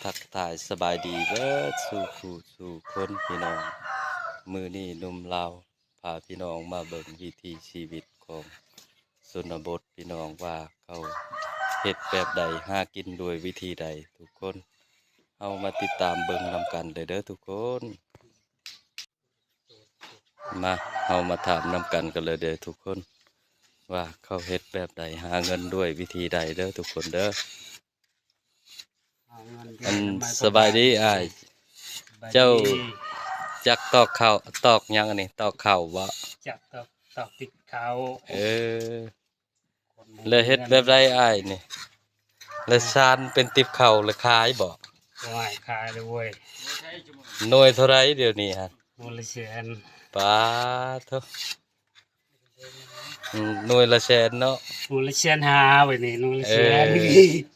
ทักทายสบายดีเบิดสู่ผู้สู่คนพี่น้องมือนี่หนุ่มลาวพาพี่น้องมาเบิ่งวิถีชีวิตของชนบทพี่น้องว่าเขาเฮ็ดแบบใดหากินโดยวิธีใดทุกคนเอามาติดตามเบิ่งนำกันเลยเด้อทุกคนมาเอามาถามนำกันกันเลยเด้อทุกคนว่าเขาเฮ็ดแบบใดหาเงินด้วยวิธีใดเด้อทุกคนเด้ออันสบายดีอ้ายเจ้าจักตอกข้าวตอกหยังอันนี้ตอกข้าวบ่จับตอกติดเขา เออแล้วเฮ็ดแบบใดอ้ายนี่แล้วซานเป็นติบข้าวแล้วขายบ่ ว่ายขายเลยเว้ย หน่วยเท่าไรเดี๋ยวนี้ฮะ มูลเชียน ปาเถอะหน่วยละแสนเนาะ มูลเชียนหาไว้นี่มูลเชียน เออ